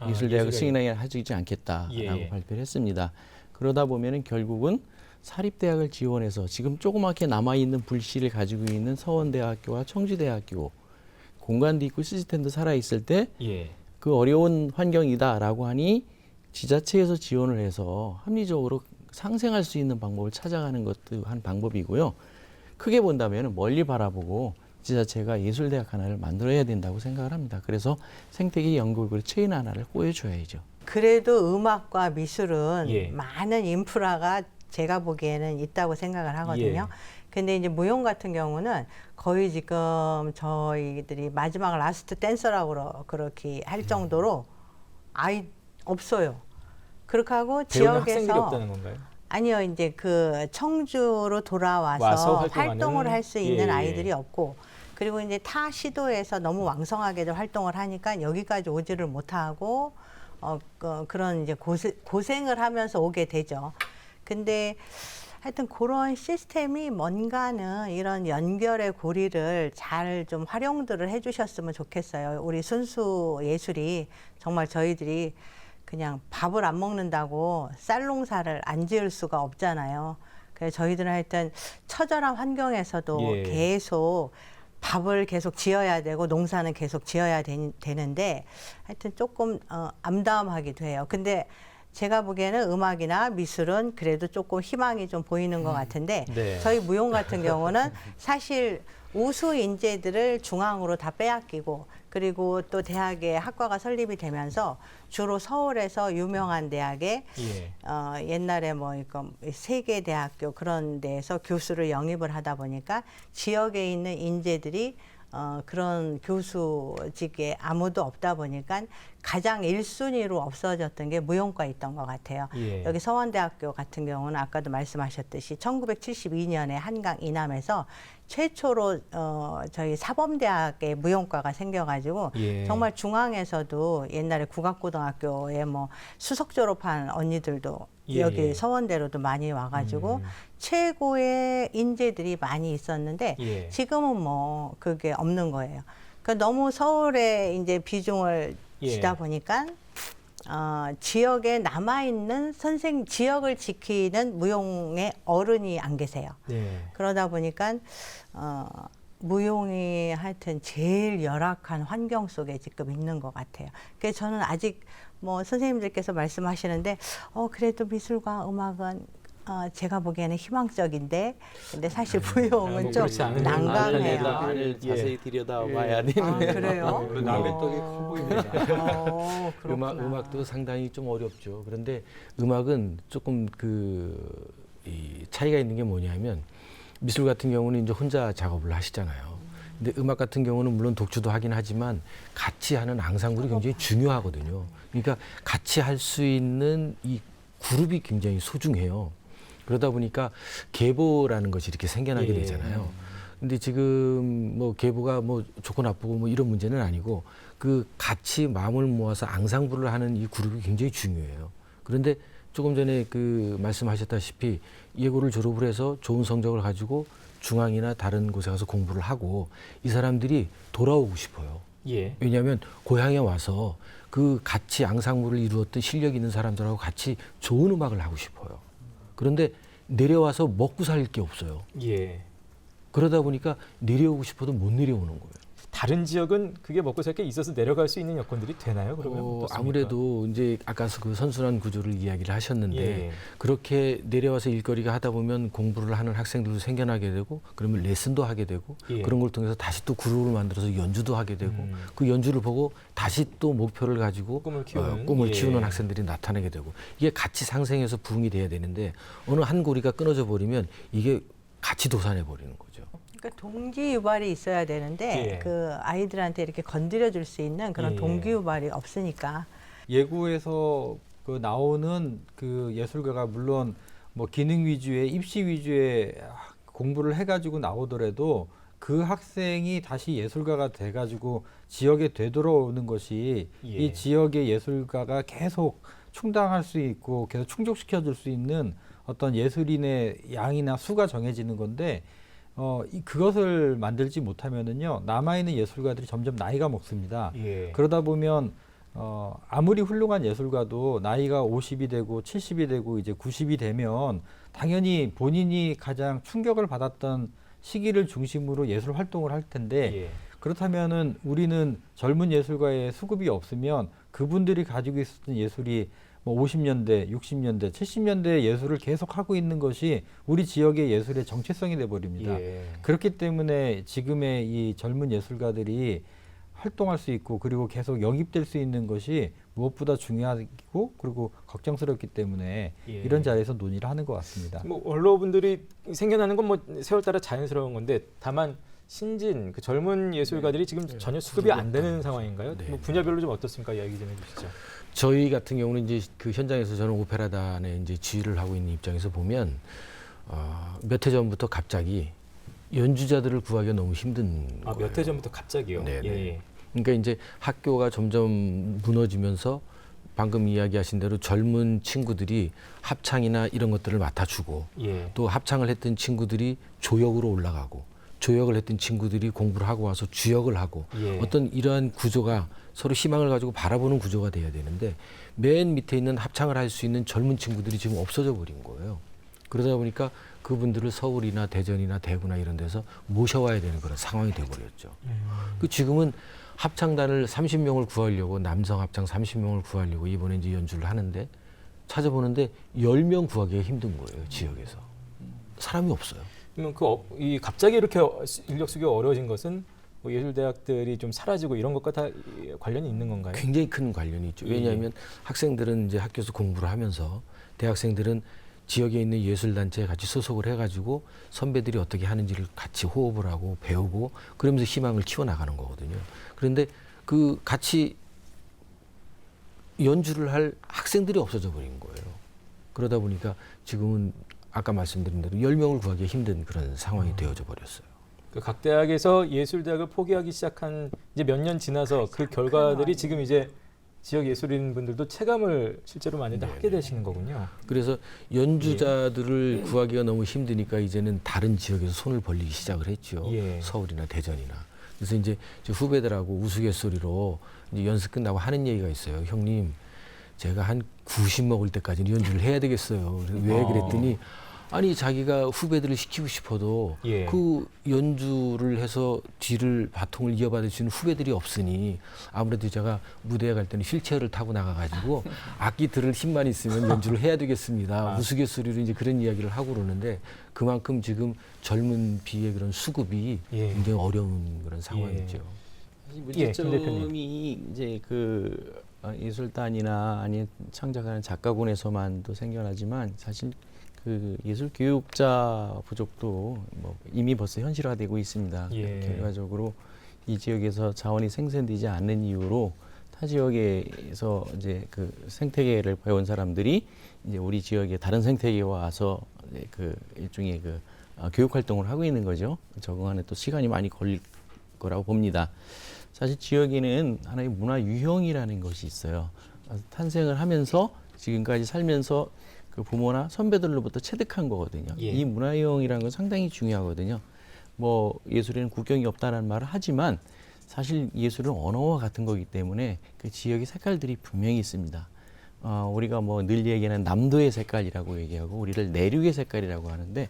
예술대학을 승인을 해주지 않겠다라고 예. 발표를 했습니다. 그러다 보면은 결국은 사립대학을 지원해서 지금 조그맣게 남아있는 불씨를 가지고 있는 서원대학교와 청주대학교 공간도 있고 시스템도 살아있을 때 예. 그 어려운 환경이다라고 하니 지자체에서 지원을 해서 합리적으로 상생할 수 있는 방법을 찾아가는 것도 한 방법이고요. 크게 본다면 멀리 바라보고 지자체가 예술대학 하나를 만들어야 된다고 생각을 합니다. 그래서 생태계 연구를 체인 하나를 꼬여줘야죠. 그래도 음악과 미술은 예. 많은 인프라가 제가 보기에는 있다고 생각을 하거든요. 근데 이제 무용 같은 경우는 거의 지금 저희들이 마지막 라스트 댄서라고 그렇게 할 정도로 아예 없어요. 그렇게 하고 배우는 학생들이 지역에서 없다는 건가요? 아니요, 이제 그 청주로 와서 돌아와서 활동하는? 활동을 할 수 있는 예. 아이들이 없고, 그리고 이제 타 시도에서 너무 왕성하게 활동을 하니까 여기까지 오지를 못하고 그런 이제 고생을 하면서 오게 되죠. 근데 하여튼 그런 시스템이 뭔가는 이런 연결의 고리를 잘 좀 활용들을 해주셨으면 좋겠어요. 우리 순수 예술이 정말 저희들이 그냥 밥을 안 먹는다고 쌀농사를 안 지을 수가 없잖아요. 그래서 저희들은 하여튼 처절한 환경에서도 예. 계속 밥을 계속 지어야 되고 농사는 계속 지어야 되는데 하여튼 조금 암담하기도 해요. 근데 제가 보기에는 음악이나 미술은 그래도 조금 희망이 좀 보이는 것 같은데 네. 저희 무용 같은 경우는 사실 우수 인재들을 중앙으로 다 빼앗기고 그리고 또 대학에 학과가 설립이 되면서 주로 서울에서 유명한 대학에 예. 옛날에 뭐 이거 세계 대학교 그런 데에서 교수를 영입을 하다 보니까 지역에 있는 인재들이 그런 교수직에 아무도 없다 보니까 가장 1순위로 없어졌던 게 무용과에 있던 것 같아요. 예. 여기 서원대학교 같은 경우는 아까도 말씀하셨듯이 1972년에 한강 이남에서 최초로 저희 사범대학의 무용과가 생겨가지고 예. 정말 중앙에서도 옛날에 국악고등학교에 뭐 수석 졸업한 언니들도 예. 여기 서원대로도 많이 와가지고 최고의 인재들이 많이 있었는데 예. 지금은 뭐 그게 없는 거예요. 그러니까 너무 서울에 이제 비중을 예. 주다 보니까 지역에 남아있는 지역을 지키는 무용의 어른이 안 계세요. 네. 그러다 보니까 무용이 하여튼 제일 열악한 환경 속에 지금 있는 것 같아요. 그래서 저는 아직 뭐 선생님들께서 말씀하시는데 그래도 미술과 음악은 제가 보기에는 희망적인데 근데 사실 무용은 뭐 좀 그렇지 않은 난감해요. 안을 자세히 들여다봐야 아, 되는. 그래요? 남의 떡이 커 보입니다. 그렇구나. 음악도 상당히 좀 어렵죠. 그런데 음악은 조금 이 차이가 있는 게 뭐냐면 미술 같은 경우는 이제 혼자 작업을 하시잖아요. 근데 음악 같은 경우는 물론 독주도 하긴 하지만 같이 하는 앙상블이 굉장히 중요하거든요. 그러니까 같이 할 수 있는 이 그룹이 굉장히 소중해요. 그러다 보니까 계보라는 것이 이렇게 생겨나게 예. 되잖아요. 근데 지금 뭐 계보가 뭐 좋고 나쁘고 뭐 이런 문제는 아니고 그 같이 마음을 모아서 앙상블을 하는 이 그룹이 굉장히 중요해요. 그런데 조금 전에 그 말씀하셨다시피 예고를 졸업을 해서 좋은 성적을 가지고 중앙이나 다른 곳에 가서 공부를 하고 이 사람들이 돌아오고 싶어요. 예. 왜냐하면 고향에 와서 그 같이 앙상블을 이루었던 실력 있는 사람들하고 같이 좋은 음악을 하고 싶어요. 그런데 내려와서 먹고 살 게 없어요. 예. 그러다 보니까 내려오고 싶어도 못 내려오는 거예요. 다른 지역은 그게 먹고 살 게 있어서 내려갈 수 있는 여건들이 되나요? 그러면 어떻습니까? 아무래도 이제 아까 그 선순환 구조를 이야기를 하셨는데 예. 그렇게 내려와서 일거리가 하다 보면 공부를 하는 학생들도 생겨나게 되고 그러면 레슨도 하게 되고 예. 그런 걸 통해서 다시 또 그룹을 만들어서 연주도 하게 되고 그 연주를 보고 다시 또 목표를 가지고 꿈을 키우는. 꿈을 예. 키우는 학생들이 나타나게 되고 이게 같이 상생해서 부흥이 돼야 되는데 어느 한 고리가 끊어져 버리면 이게 같이 도산해 버리는 거죠. 그러니까 동기 유발이 있어야 되는데 예. 그 아이들한테 이렇게 건드려 줄 수 있는 그런 예. 동기 유발이 없으니까 예고에서 그 나오는 그 예술가가 물론 뭐 기능 위주의 입시 위주의 공부를 해가지고 나오더라도 그 학생이 다시 예술가가 돼가지고 지역에 되돌아오는 것이 예. 이 지역의 예술가가 계속 충당할 수 있고 계속 충족시켜줄 수 있는 어떤 예술인의 양이나 수가 정해지는 건데 그것을 만들지 못하면은요 남아있는 예술가들이 점점 나이가 먹습니다. 예. 그러다 보면 아무리 훌륭한 예술가도 나이가 50이 되고 70이 되고 이제 90이 되면 당연히 본인이 가장 충격을 받았던 시기를 중심으로 예술 활동을 할 텐데 예. 그렇다면은 우리는 젊은 예술가의 수급이 없으면 그분들이 가지고 있었던 예술이 뭐 50년대, 60년대, 70년대 예술을 계속 하고 있는 것이 우리 지역의 예술의 정체성이 돼 버립니다. 예. 그렇기 때문에 지금의 이 젊은 예술가들이 활동할 수 있고 그리고 계속 영입될 수 있는 것이 무엇보다 중요하고 그리고 걱정스럽기 때문에 예. 이런 자리에서 논의를 하는 것 같습니다. 뭐 원로분들이 생겨나는 건 뭐 세월 따라 자연스러운 건데 다만 신진 그 젊은 예술가들이 지금 전혀 수급이 안 되는 상황인가요? 네. 뭐 분야별로 좀 어떻습니까? 이야기 좀 해주시죠. 저희 같은 경우는 이제 그 현장에서 저는 오페라단에 이제 지휘를 하고 있는 입장에서 보면 몇 해 전부터 갑자기 연주자들을 구하기가 너무 힘든 거예요. 몇 해 전부터 갑자기요. 네네. 예. 그러니까 이제 학교가 점점 무너지면서 방금 이야기하신 대로 젊은 친구들이 합창이나 이런 것들을 맡아주고 예. 또 합창을 했던 친구들이 조역으로 올라가고 조역을 했던 친구들이 공부를 하고 와서 주역을 하고 예. 어떤 이러한 구조가 서로 희망을 가지고 바라보는 구조가 돼야 되는데 맨 밑에 있는 합창을 할 수 있는 젊은 친구들이 지금 없어져 버린 거예요. 그러다 보니까 그분들을 서울이나 대전이나 대구나 이런 데서 모셔와야 되는 그런 상황이 돼버렸죠. 그 지금은 합창단을 30명을 구하려고 남성 합창 30명을 구하려고 이번에 이제 연주를 하는데 찾아보는데 10명 구하기가 힘든 거예요. 지역에서. 사람이 없어요. 그러면 이 갑자기 이렇게 인력 수요가 어려워진 것은 뭐 예술대학들이 좀 사라지고 이런 것과 다 관련이 있는 건가요? 굉장히 큰 관련이 있죠. 왜냐하면 학생들은 이제 학교에서 공부를 하면서 대학생들은 지역에 있는 예술단체에 같이 소속을 해가지고 선배들이 어떻게 하는지를 같이 호흡을 하고 배우고 그러면서 희망을 키워나가는 거거든요. 그런데 그 같이 연주를 할 학생들이 없어져 버린 거예요. 그러다 보니까 지금은 아까 말씀드린 대로 10명을 구하기 힘든 그런 상황이 되어져 버렸어요. 각 대학에서 예술대학을 포기하기 시작한 이제 몇 년 지나서 그 결과들이 지금 이제 지역 예술인 분들도 체감을 실제로 많이들 하게 되시는 거군요. 그래서 연주자들을 구하기가 너무 힘드니까 이제는 다른 지역에서 손을 벌리기 시작을 했죠. 예. 서울이나 대전이나. 그래서 이제 저 후배들하고 우스갯소리로 이제 연습 끝나고 하는 얘기가 있어요. 형님, 제가 한 90 먹을 때까지는 연주를 해야 되겠어요. 그래서 왜 그랬더니 아니 자기가 후배들을 시키고 싶어도 예. 그 연주를 해서 뒤를 바통을 이어받을 수 있는 후배들이 없으니 아무래도 제가 무대에 갈 때는 휠체어를 타고 나가가지고 악기 들을 힘만 있으면 연주를 해야 되겠습니다. 우스갯소리로 이제 그런 이야기를 하고 그러는데 그만큼 지금 젊은 비의 그런 수급이 예. 굉장히 어려운 그런 상황이죠. 예, 김 대표님. 문제점이 이제 그 예술단이나 아니면 창작하는 작가군에서만도 생겨나지만 사실 그 예술 교육자 부족도 뭐 이미 벌써 현실화되고 있습니다. 예. 결과적으로 이 지역에서 자원이 생산되지 않는 이유로 타 지역에서 이제 그 생태계를 배운 사람들이 이제 우리 지역의 다른 생태계에 와서 이제 그 일종의 그 교육 활동을 하고 있는 거죠. 적응하는 또 시간이 많이 걸릴 거라고 봅니다. 사실 지역에는 하나의 문화 유형이라는 것이 있어요. 탄생을 하면서 지금까지 살면서 그 부모나 선배들로부터 체득한 거거든요. 예. 이 문화 유형이라는 건 상당히 중요하거든요. 뭐 예술에는 국경이 없다는 말을 하지만 사실 예술은 언어와 같은 거기 때문에 그 지역의 색깔들이 분명히 있습니다. 우리가 뭐 늘 얘기하는 남도의 색깔이라고 얘기하고 우리를 내륙의 색깔이라고 하는데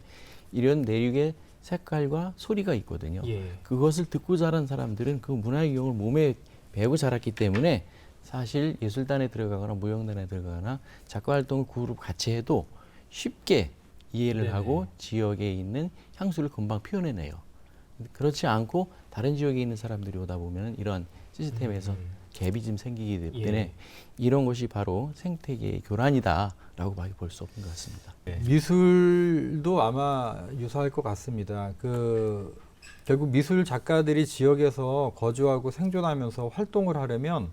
이런 내륙의 색깔과 소리가 있거든요. 예. 그것을 듣고 자란 사람들은 그 문화 유형을 몸에 배우고 자랐기 때문에 사실 예술단에 들어가거나 무용단에 들어가거나 작가 활동을 그룹 같이 해도 쉽게 이해를 네네. 하고 지역에 있는 향수를 금방 표현해내요. 그렇지 않고 다른 지역에 있는 사람들이 오다 보면 이런 시스템에서 갭이 좀 생기기 때문에 예. 이런 것이 바로 생태계의 교란이다라고 볼 수 없는 것 같습니다. 네. 미술도 아마 유사할 것 같습니다. 결국 미술 작가들이 지역에서 거주하고 생존하면서 활동을 하려면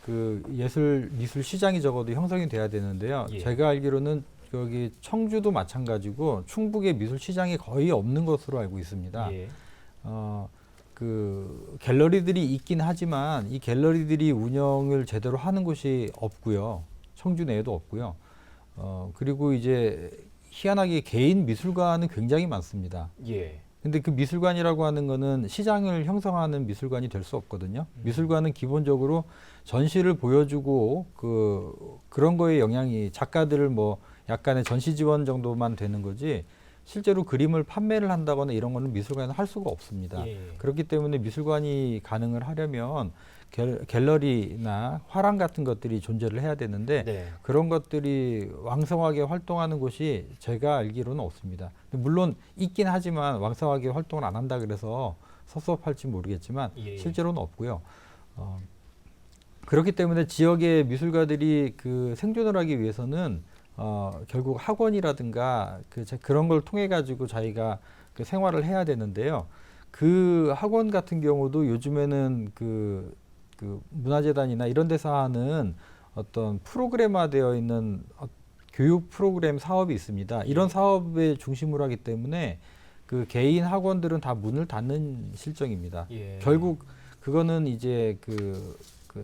그 미술 시장이 적어도 형성이 돼야 되는데요. 예. 제가 알기로는 여기 청주도 마찬가지고 충북에 미술 시장이 거의 없는 것으로 알고 있습니다. 예. 그 갤러리들이 있긴 하지만 이 갤러리들이 운영을 제대로 하는 곳이 없고요. 청주 내에도 없고요. 그리고 이제 희한하게 개인 미술관은 굉장히 많습니다. 예. 근데 그 미술관이라고 하는 거는 시장을 형성하는 미술관이 될 수 없거든요. 미술관은 기본적으로 전시를 보여주고 그런 거에 영향이 작가들을 뭐 약간의 전시 지원 정도만 되는 거지 실제로 그림을 판매를 한다거나 이런 거는 미술관에서 할 수가 없습니다. 예. 그렇기 때문에 미술관이 가능을 하려면 갤러리나 화廊 같은 것들이 존재를 해야 되는데 네. 그런 것들이 왕성하게 활동하는 곳이 제가 알기로는 없습니다. 물론 있긴 하지만 왕성하게 활동을 안 한다 그래서 섭섭할지 모르겠지만 예. 실제로는 없고요. 그렇기 때문에 지역의 미술가들이 그 생존을 하기 위해서는 결국 학원이라든가 그런 걸 통해 가지고 자기가 그 생활을 해야 되는데요. 그 학원 같은 경우도 요즘에는 그 문화재단이나 이런 데서 하는 어떤 프로그램화되어 있는 교육 프로그램 사업이 있습니다. 이런 사업에 중심으로 하기 때문에 그 개인 학원들은 다 문을 닫는 실정입니다. 예. 결국 그거는 이제 그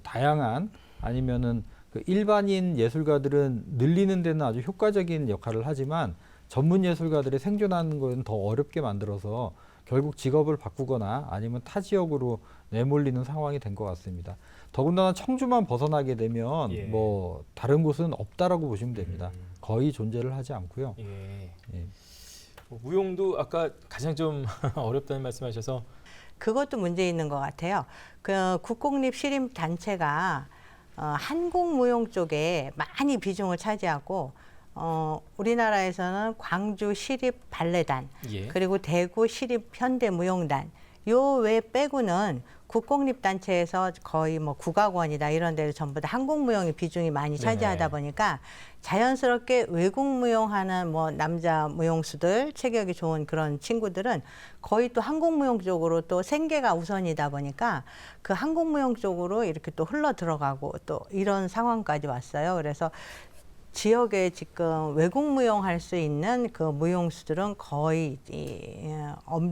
다양한 아니면은 그 일반인 예술가들은 늘리는 데는 아주 효과적인 역할을 하지만 전문 예술가들의 생존하는 건 더 어렵게 만들어서 결국 직업을 바꾸거나 아니면 타 지역으로 내몰리는 상황이 된 것 같습니다. 더군다나 청주만 벗어나게 되면 예. 뭐 다른 곳은 없다라고 보시면 됩니다. 거의 존재를 하지 않고요. 예. 예. 무용도 아까 가장 좀 어렵다는 말씀하셔서 그것도 문제 있는 것 같아요. 그 국공립 시립 단체가 한국무용 쪽에 많이 비중을 차지하고 우리나라에서는 광주 시립 발레단 예. 그리고 대구 시립 현대무용단 요 외 빼고는 국공립 단체에서 거의 뭐 국악원이다 이런 데를 전부 다 한국무용의 비중이 많이 차지하다 네네. 보니까 자연스럽게 외국 무용하는 뭐 남자 무용수들 체격이 좋은 그런 친구들은 거의 또 한국무용 쪽으로 또 생계가 우선이다 보니까 그 한국무용 쪽으로 이렇게 또 흘러 들어가고 또 이런 상황까지 왔어요. 그래서 지역에 지금 외국 무용할 수 있는 그 무용수들은 거의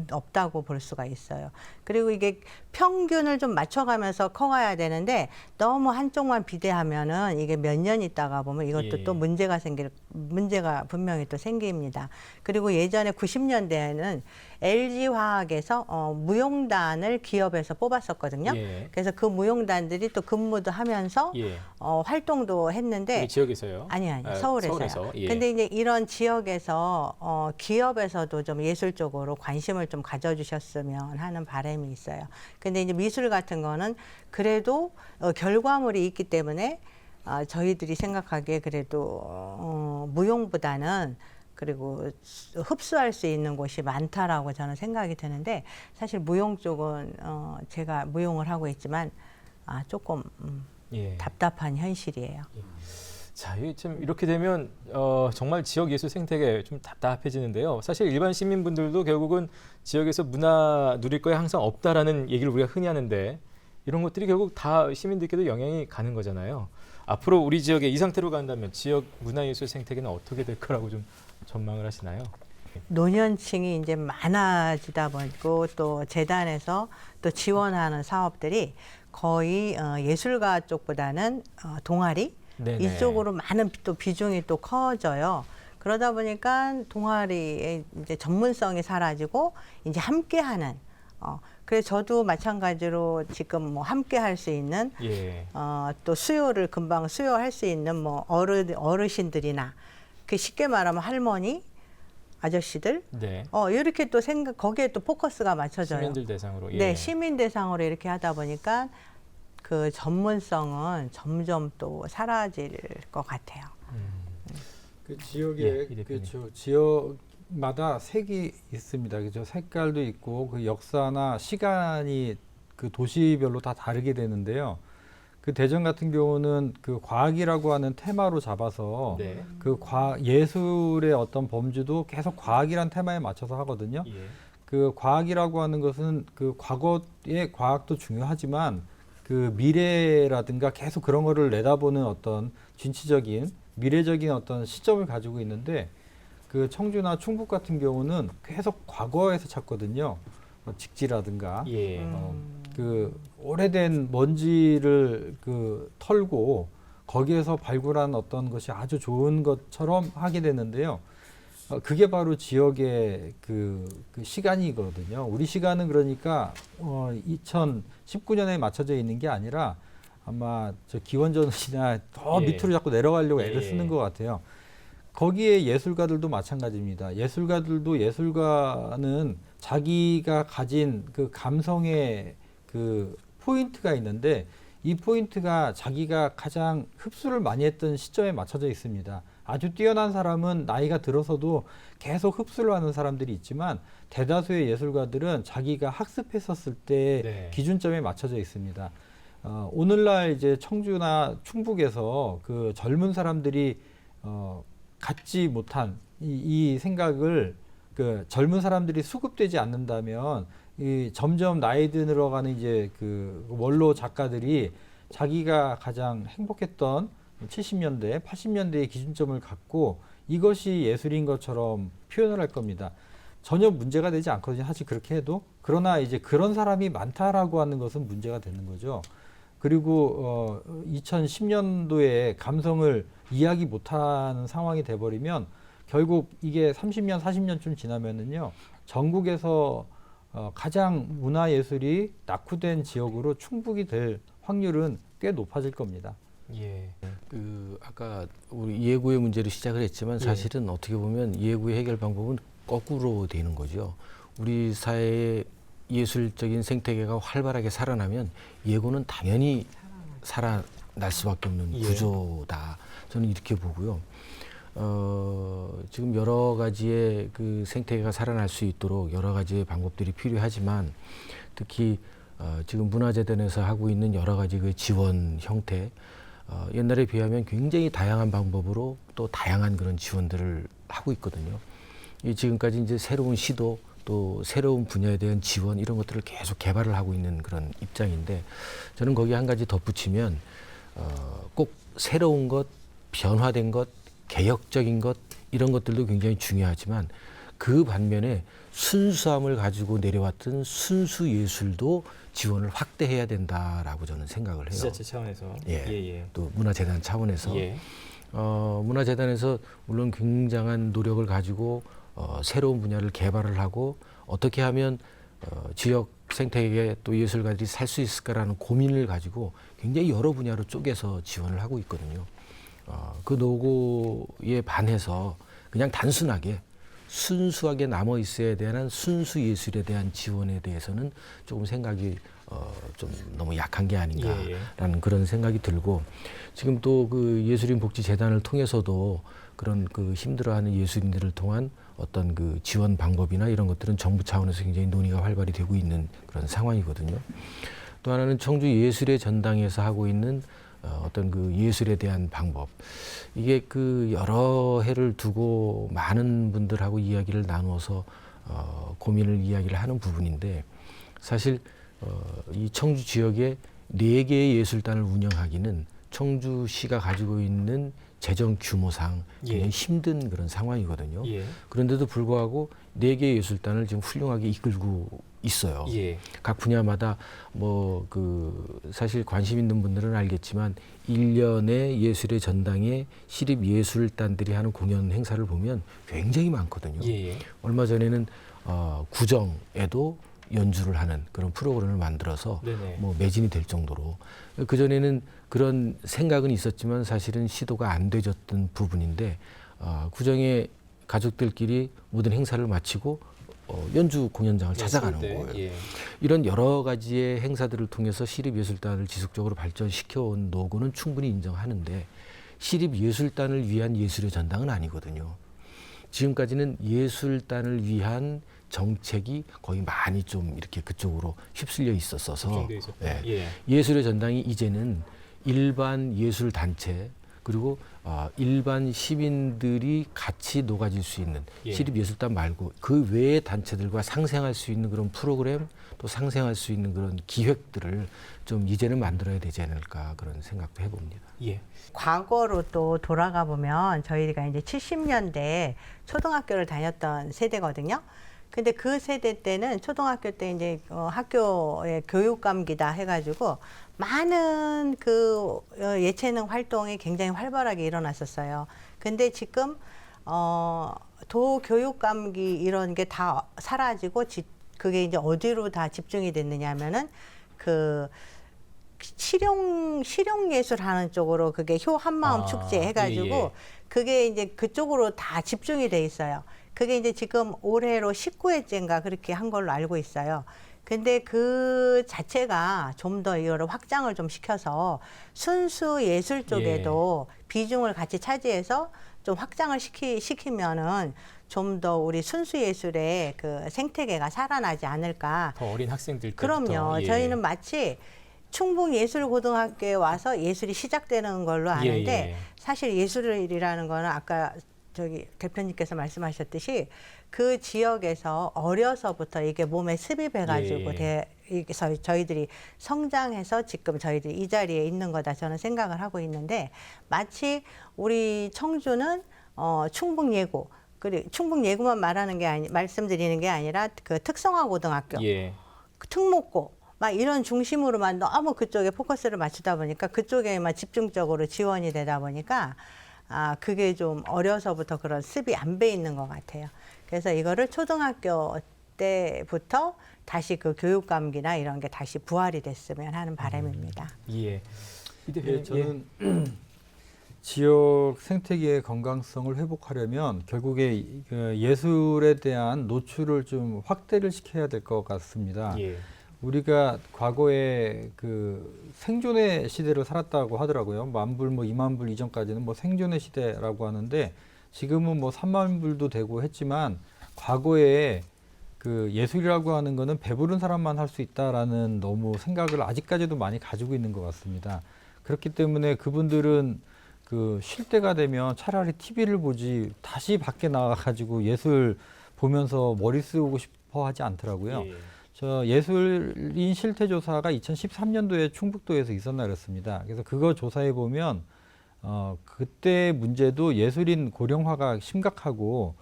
없다고 볼 수가 있어요. 그리고 이게 평균을 좀 맞춰가면서 커가야 되는데 너무 한쪽만 비대하면은 이게 몇 년 있다가 보면 이것도 예. 또 문제가 분명히 또 생깁니다. 그리고 예전에 90년대에는 LG화학에서 무용단을 기업에서 뽑았었거든요. 예. 그래서 그 무용단들이 또 근무도 하면서 예. 활동도 했는데 우리 지역에서요? 아니요, 아, 서울에서요. 서울에서. 예. 근데 이제 이런 지역에서 기업에서도 좀 예술 쪽으로 관심을 좀 가져주셨으면 하는 바람이 있어요. 근데 이제 미술 같은 거는 그래도 결과물이 있기 때문에 저희들이 생각하기에 그래도 무용보다는 그리고 흡수할 수 있는 곳이 많다라고 저는 생각이 드는데 사실 무용 쪽은 제가 무용을 하고 있지만 조금 예. 답답한 현실이에요. 자, 참 이렇게 되면 정말 지역 예술 생태계 좀 답답해지는데요. 사실 일반 시민분들도 결국은 지역에서 문화 누릴 거에 항상 없다라는 얘기를 우리가 흔히 하는데 이런 것들이 결국 다 시민들께도 영향이 가는 거잖아요. 앞으로 우리 지역에 이 상태로 간다면 지역 문화예술 생태계는 어떻게 될 거라고 좀 전망을 하시나요? 노년층이 이제 많아지다 보고 또 재단에서 또 지원하는 사업들이 거의 예술가 쪽보다는 동아리 네네. 이쪽으로 많은 또 비중이 또 커져요. 그러다 보니까 동아리의 이제 전문성이 사라지고 이제 함께하는 그래서 저도 마찬가지로 지금 뭐 함께 할 수 있는 예. 또 수요를 금방 수요할 수 있는 뭐 어르신들이나 그 쉽게 말하면 할머니 아저씨들 네. 이렇게 또 거기에 또 포커스가 맞춰져요. 시민들 대상으로. 예. 네, 시민 대상으로 이렇게 하다 보니까 그 전문성은 점점 또 사라질 것 같아요. 그 지역에 예, 이 대표님. 그렇죠. 지역마다 색이 있습니다. 그죠? 색깔도 있고 그 역사나 시간이 그 도시별로 다 다르게 되는데요. 그 대전 같은 경우는 그 과학이라고 하는 테마로 잡아서 네. 그 예술의 어떤 범주도 계속 과학이란 테마에 맞춰서 하거든요. 예. 그 과학이라고 하는 것은 그 과거의 과학도 중요하지만 그 미래라든가 계속 그런 거를 내다보는 어떤 진취적인 미래적인 어떤 시점을 가지고 있는데 그 청주나 충북 같은 경우는 계속 과거에서 찾거든요. 직지라든가 예. 그 오래된 먼지를 그 털고 거기에서 발굴한 어떤 것이 아주 좋은 것처럼 하게 되는데요. 그게 바로 지역의 그 시간이거든요. 우리 시간은 그러니까 2019년에 맞춰져 있는 게 아니라 아마 저 기원전이나 더 예. 밑으로 자꾸 내려가려고 애를 예. 쓰는 것 같아요. 거기에 예술가들도 마찬가지입니다. 예술가는 자기가 가진 그 감성의 그 포인트가 있는데 이 포인트가 자기가 가장 흡수를 많이 했던 시점에 맞춰져 있습니다. 아주 뛰어난 사람은 나이가 들어서도 계속 흡수를 하는 사람들이 있지만 대다수의 예술가들은 자기가 학습했었을 때 네. 기준점에 맞춰져 있습니다. 오늘날 이제 청주나 충북에서 그 젊은 사람들이 갖지 못한 이 생각을 그 젊은 사람들이 수급되지 않는다면 이 점점 나이 들어가는 이제 그 원로 작가들이 자기가 가장 행복했던 70년대, 80년대의 기준점을 갖고 이것이 예술인 것처럼 표현을 할 겁니다. 전혀 문제가 되지 않거든요. 사실 그렇게 해도. 그러나 이제 그런 사람이 많다라고 하는 것은 문제가 되는 거죠. 그리고 2010년도에 감성을 이야기 못하는 상황이 돼버리면 결국 이게 30년, 40년쯤 지나면은요. 전국에서 가장 문화예술이 낙후된 지역으로 충북이 될 확률은 꽤 높아질 겁니다. 예. 그 아까 우리 예구의 문제로 시작을 했지만 사실은 어떻게 보면 예구의 해결 방법은 거꾸로 되는 거죠. 우리 사회의 예술적인 생태계가 활발하게 살아나면 예구는 당연히 살아날 수밖에 없는 구조다. 저는 이렇게 보고요. 지금 여러 가지의 그 생태계가 살아날 수 있도록 여러 가지의 방법들이 필요하지만 특히 지금 문화재단에서 하고 있는 여러 가지 그 지원 형태 옛날에 비하면 굉장히 다양한 방법으로 또 다양한 그런 지원들을 하고 있거든요. 지금까지 이제 새로운 시도 또 새로운 분야에 대한 지원 이런 것들을 계속 개발을 하고 있는 그런 입장인데 저는 거기에 한 가지 덧붙이면 꼭 새로운 것, 변화된 것, 개혁적인 것 이런 것들도 굉장히 중요하지만 그 반면에 순수함을 가지고 내려왔던 순수 예술도 지원을 확대해야 된다라고 저는 생각을 해요. 지자체 차원에서. 예. 또 문화재단 차원에서 예. 문화재단에서 물론 굉장한 노력을 가지고 새로운 분야를 개발을 하고 어떻게 하면 지역 생태계 또 예술가들이 살 수 있을까라는 고민을 가지고 굉장히 여러 분야로 쪼개서 지원을 하고 있거든요. 그 노고에 반해서 그냥 단순하게 순수하게 남아 있어야 되는 순수 예술에 대한 지원에 대해서는 조금 생각이 좀 너무 약한 게 아닌가라는 그런 생각이 들고 지금 또 그 예술인 복지재단을 통해서도 그런 그 힘들어하는 예술인들을 통한 어떤 그 지원 방법이나 이런 것들은 정부 차원에서 굉장히 논의가 활발히 되고 있는 그런 상황이거든요. 또 하나는 청주 예술의 전당에서 하고 있는 어떤 그 예술에 대한 방법. 이게 그 여러 해를 두고 많은 분들하고 이야기를 나누어서 고민을 이야기를 하는 부분인데 사실 이 청주 지역에 4개의 예술단을 운영하기는 청주시가 가지고 있는 재정 규모상 굉장히 힘든 그런 상황이거든요. 그런데도 불구하고 4개의 예술단을 지금 훌륭하게 이끌고 있어요. 각 분야마다 뭐 그 사실 관심 있는 분들은 알겠지만 1년에 예술의 전당에 시립 예술단들이 하는 공연 행사를 보면 굉장히 많거든요. 얼마 전에는 구정에도 연주를 하는 그런 프로그램을 만들어서 뭐 매진이 될 정도로 그전에는 그런 생각은 있었지만 사실은 시도가 안 되졌던 부분인데 구정에 가족들끼리 모든 행사를 마치고 연주 공연장을 찾아가는 거예요. 이런 여러 가지의 행사들을 통해서 시립예술단을 지속적으로 발전시켜온 노고는 충분히 인정하는데 시립예술단을 위한 예술의 전당은 아니거든요. 지금까지는 예술단을 위한 정책이 거의 많이 좀 이렇게 그쪽으로 휩쓸려 있었어서 예술의 전당이 이제는 일반 예술 단체 그리고 일반 시민들이 같이 녹아질 수 있는 시립예술단 말고 그 외의 단체들과 상생할 수 있는 그런 프로그램 또 상생할 수 있는 그런 기획들을 좀 이제는 만들어야 되지 않을까 그런 생각도 해봅니다. 과거로 또 돌아가 보면 저희가 이제 70년대 초등학교를 다녔던 세대거든요. 근데 그 세대 때는 초등학교 때 이제 학교의 교육감기다 해가지고 많은 그 예체능 활동이 굉장히 활발하게 일어났었어요. 근데 지금 도 교육감기 이런 게 다 사라지고 그게 이제 어디로 다 집중이 됐느냐면은 그 실용 예술 하는 쪽으로 그게 효 한마음 축제 해가지고 그게 이제 그쪽으로 다 집중이 돼 있어요. 그게 이제 지금 올해로 19회째인가 그렇게 한 걸로 알고 있어요. 근데 그 자체가 좀 더 이거를 확장을 좀 시켜서 순수 예술 쪽에도 비중을 같이 차지해서 좀 확장을 시키면은 좀 더 우리 순수 예술의 그 생태계가 살아나지 않을까. 더 어린 학생들 때부터. 그럼요. 저희는 마치 충북예술고등학교에 와서 예술이 시작되는 걸로 아는데 사실 예술이라는 거는 아까 저기 대표님께서 말씀하셨듯이 그 지역에서 어려서부터 이게 몸에 습입해가지고 저희들이 성장해서 지금 저희들이 이 자리에 있는 거다 저는 생각을 하고 있는데 마치 우리 청주는 충북예고 그리고 충북예고만 말씀드리는 게 아니라 그 특성화고등학교, 특목고 막 이런 중심으로만 너무 그쪽에 포커스를 맞추다 보니까 그쪽에만 집중적으로 지원이 되다 보니까 그게 좀 어려서부터 그런 습이 안 배 있는 것 같아요. 그래서 이거를 초등학교 때부터 다시 그 교육 감기나 이런 게 다시 부활이 됐으면 하는 바람입니다. 예. 이 대표님, 예, 저는 지역 생태계의 건강성을 회복하려면 결국에 그 예술에 대한 노출을 좀 확대를 시켜야 될 것 같습니다. 예. 우리가 과거에 그 생존의 시대를 살았다고 하더라고요. 10,000불, 20,000불 이전까지는 뭐 생존의 시대라고 하는데 지금은 뭐 30,000불도 되고 했지만 과거에 그 예술이라고 하는 거는 배부른 사람만 할 수 있다라는 너무 생각을 아직까지도 많이 가지고 있는 것 같습니다. 그렇기 때문에 그분들은 그 쉴 때가 되면 차라리 TV를 보지 다시 밖에 나가가지고 예술 보면서 머리 쓰고 싶어 하지 않더라고요. 예. 저 예술인 실태 조사가 2013년도에 충북도에서 있었나 그랬습니다. 그래서 그거 조사해 보면 그때 문제도 예술인 고령화가 심각하고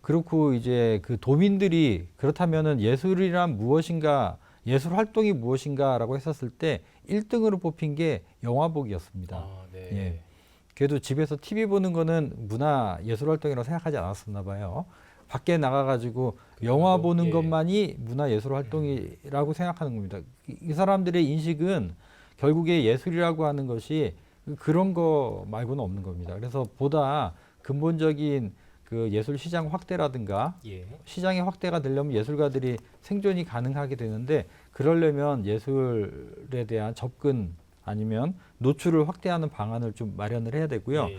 그렇고 이제 그 도민들이 그렇다면은 예술이란 무엇인가, 예술 활동이 무엇인가라고 했었을 때 1등으로 뽑힌 게 영화 보기였습니다. 아, 네. 예. 그래도 집에서 TV 보는 거는 문화 예술 활동이라고 생각하지 않았었나 봐요. 밖에 나가가지고 영화 보는 예. 것만이 문화 예술 활동이라고 생각하는 겁니다. 이 사람들의 인식은 결국에 예술이라고 하는 것이 그런 거 말고는 없는 겁니다. 그래서 보다 근본적인 그 예술 시장 확대라든가 예. 시장의 확대가 되려면 예술가들이 생존이 가능하게 되는데 그러려면 예술에 대한 접근 아니면 노출을 확대하는 방안을 좀 마련을 해야 되고요. 예.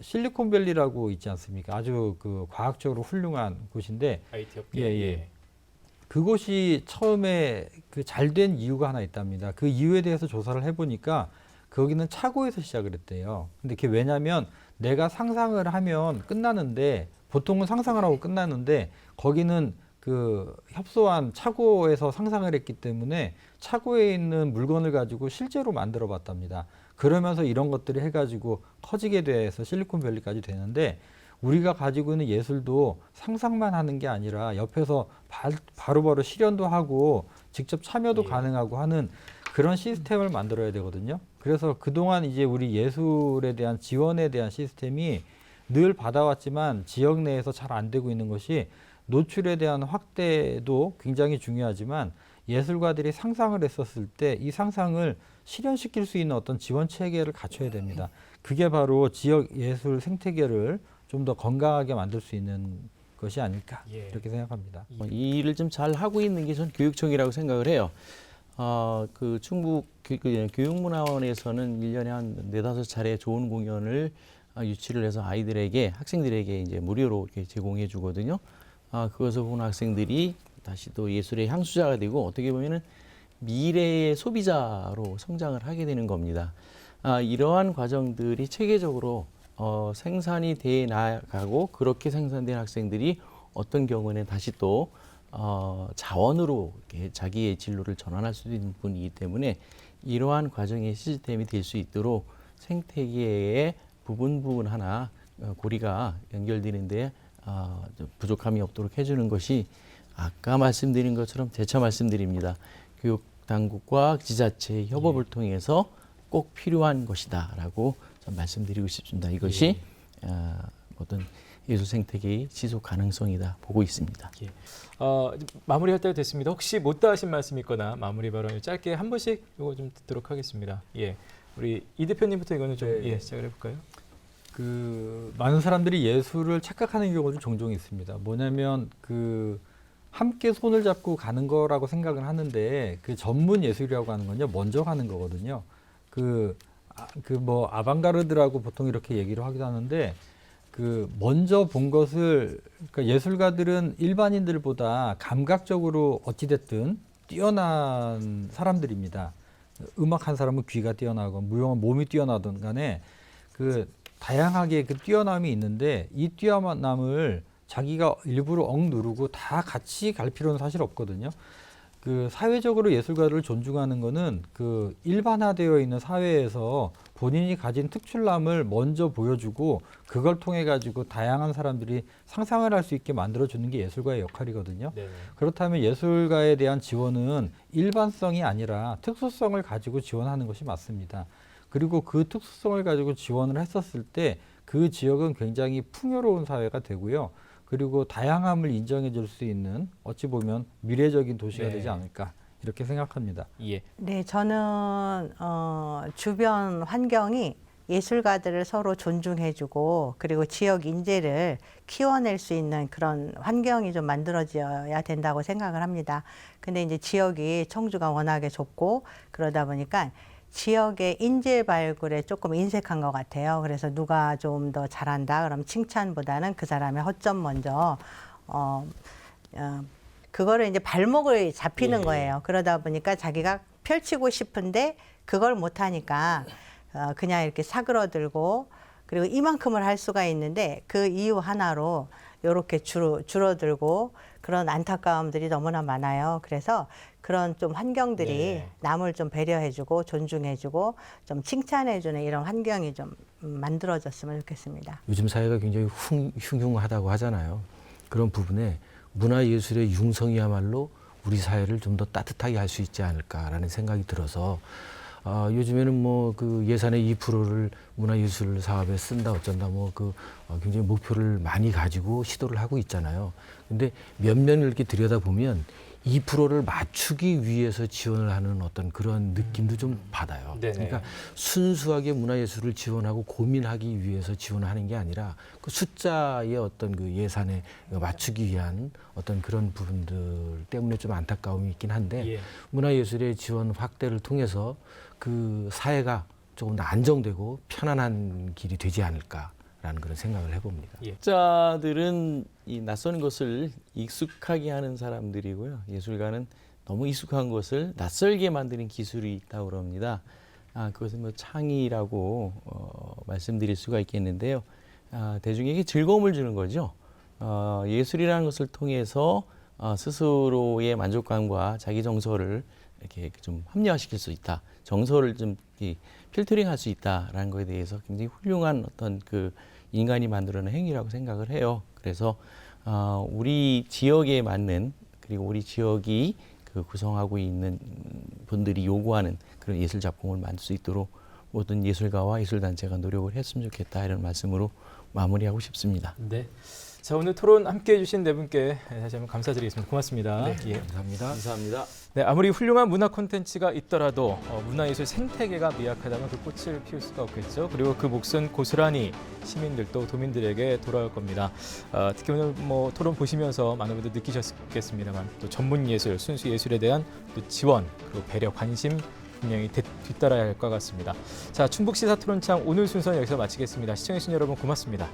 실리콘밸리라고 있지 않습니까? 아주 그 과학적으로 훌륭한 곳인데 IT 업계. 예. 그곳이 처음에 그 잘된 이유가 하나 있답니다. 그 이유에 대해서 조사를 해보니까 거기는 차고에서 시작을 했대요. 근데 그게 왜냐면 내가 상상을 하면 끝나는데 보통은 상상을 하고 끝나는데 거기는 그 협소한 차고에서 상상을 했기 때문에 차고에 있는 물건을 가지고 실제로 만들어 봤답니다. 그러면서 이런 것들이 해가지고 커지게 돼서 실리콘밸리까지 되는데 우리가 가지고 있는 예술도 상상만 하는 게 아니라 옆에서 바로바로 실현도 하고 직접 참여도 예. 가능하고 하는 그런 시스템을 만들어야 되거든요. 그래서 그동안 이제 우리 예술에 대한 지원에 대한 시스템이 늘 받아왔지만 지역 내에서 잘 안 되고 있는 것이 노출에 대한 확대도 굉장히 중요하지만 예술가들이 상상을 했었을 때 이 상상을 실현시킬 수 있는 어떤 지원 체계를 갖춰야 됩니다. 그게 바로 지역 예술 생태계를 좀 더 건강하게 만들 수 있는 것이 아닐까 예. 이렇게 생각합니다. 이 일을 좀 잘 하고 있는 게 전 교육청이라고 생각을 해요. 그 충북 교육문화원에서는 1년에 한 4-5차례 좋은 공연을 유치를 해서 아이들에게, 학생들에게 이제 무료로 이렇게 제공해 주거든요. 그것을 본 학생들이 다시 또 예술의 향수자가 되고 어떻게 보면은 미래의 소비자로 성장을 하게 되는 겁니다. 이러한 과정들이 체계적으로 생산이 돼 나가고 그렇게 생산된 학생들이 어떤 경우에는 다시 또 자원으로 이렇게 자기의 진로를 전환할 수도 있는 분이기 때문에 이러한 과정의 시스템이 될 수 있도록 생태계의 부분 하나 고리가 연결되는데 부족함이 없도록 해주는 것이 아까 말씀드린 것처럼 재차 말씀드립니다. 교육 당국과 지자체의 협업을 통해서 꼭 필요한 것이다라고 좀 말씀드리고 싶습니다. 이것이 어떤 예술 생태계의 지속 가능성이다 보고 있습니다. 예. 마무리할 때가 됐습니다. 혹시 못다 하신 말씀 있거나 마무리 발언 짧게 한 번씩 이거 좀 듣도록 하겠습니다. 예. 우리 이 대표님부터 이거는 좀 네. 시작을 해볼까요? 그 많은 사람들이 예술을 착각하는 경우도 종종 있습니다. 뭐냐면 그 함께 손을 잡고 가는 거라고 생각을 하는데 그 전문 예술이라고 하는 건요 먼저 가는 거거든요. 그 뭐 아방가르드라고 보통 이렇게 얘기를 하기도 하는데 그 먼저 본 것을 그러니까 예술가들은 일반인들보다 감각적으로 어찌됐든 뛰어난 사람들입니다. 음악한 사람은 귀가 뛰어나고 무용은 몸이 뛰어나든 간에 그 다양하게 그 뛰어남이 있는데 이 뛰어남을 자기가 일부러 억누르고 다 같이 갈 필요는 사실 없거든요. 그 사회적으로 예술가를 존중하는 거는 그 일반화되어 있는 사회에서 본인이 가진 특출남을 먼저 보여주고 그걸 통해 가지고 다양한 사람들이 상상을 할 수 있게 만들어주는 게 예술가의 역할이거든요. 네. 그렇다면 예술가에 대한 지원은 일반성이 아니라 특수성을 가지고 지원하는 것이 맞습니다. 그리고 그 특수성을 가지고 지원을 했었을 때 그 지역은 굉장히 풍요로운 사회가 되고요. 그리고 다양함을 인정해 줄 수 있는 어찌 보면 미래적인 도시가 네. 되지 않을까 이렇게 생각합니다. 예. 네, 저는 주변 환경이 예술가들을 서로 존중해주고 그리고 지역 인재를 키워낼 수 있는 그런 환경이 좀 만들어져야 된다고 생각을 합니다. 근데 이제 지역이 청주가 워낙에 좁고 그러다 보니까 지역의 인재 발굴에 조금 인색한 것 같아요. 그래서 누가 좀 더 잘한다 그럼 칭찬보다는 그 사람의 허점 먼저 그거를 이제 발목을 잡히는 예. 거예요. 그러다 보니까 자기가 펼치고 싶은데 그걸 못 하니까 그냥 이렇게 사그러들고 그리고 이만큼을 할 수가 있는데 그 이유 하나로 이렇게 줄어들고 그런 안타까움들이 너무나 많아요. 그래서 그런 좀 환경들이 네. 남을 좀 배려해주고 존중해주고 좀 칭찬해주는 이런 환경이 좀 만들어졌으면 좋겠습니다. 요즘 사회가 굉장히 흉흉하다고 하잖아요. 그런 부분에 문화예술의 융성이야말로 우리 사회를 좀 더 따뜻하게 할 수 있지 않을까라는 생각이 들어서 요즘에는 뭐 그 예산의 2%를 문화예술 사업에 쓴다 어쩐다 굉장히 목표를 많이 가지고 시도를 하고 있잖아요. 근데 면면을 이렇게 들여다보면 2%를 맞추기 위해서 지원을 하는 어떤 그런 느낌도 좀 받아요. 네네. 그러니까 순수하게 문화예술을 지원하고 고민하기 위해서 지원하는 게 아니라 그 숫자의 어떤 그 예산에 맞추기 위한 어떤 그런 부분들 때문에 좀 안타까움이 있긴 한데 예. 문화예술의 지원 확대를 통해서 그 사회가 조금 더 안정되고 편안한 길이 되지 않을까라는 그런 생각을 해봅니다. 예. 학자들은 이 낯선 것을 익숙하게 하는 사람들이고요. 예술가는 너무 익숙한 것을 낯설게 만드는 기술이 있다고 그럽니다. 그것은 뭐 창의라고 말씀드릴 수가 있겠는데요. 대중에게 즐거움을 주는 거죠. 예술이라는 것을 통해서 스스로의 만족감과 자기 정서를 이렇게 좀 합리화시킬 수 있다. 정서를 좀 필터링할 수 있다라는 것에 대해서 굉장히 훌륭한 어떤 그 인간이 만들어낸 행위라고 생각을 해요. 그래서 우리 지역에 맞는 그리고 우리 지역이 그 구성하고 있는 분들이 요구하는 그런 예술 작품을 만들 수 있도록 모든 예술가와 예술단체가 노력을 했으면 좋겠다 이런 말씀으로 마무리하고 싶습니다. 네. 자, 오늘 토론 함께해 주신 네 분께 다시 한번 감사드리겠습니다. 고맙습니다. 네, 예. 감사합니다. 감사합니다. 네, 아무리 훌륭한 문화 콘텐츠가 있더라도 문화예술 생태계가 미약하다면 그 꽃을 피울 수가 없겠죠. 그리고 그 몫은 고스란히 시민들도 도민들에게 돌아올 겁니다. 특히 오늘 뭐 토론 보시면서 많은 분들 느끼셨겠습니다만 또 전문 예술, 순수 예술에 대한 또 지원 그리고 배려, 관심 분명히 뒤따라야 할 것 같습니다. 자, 충북 시사 토론창 오늘 순서는 여기서 마치겠습니다. 시청해주신 여러분 고맙습니다.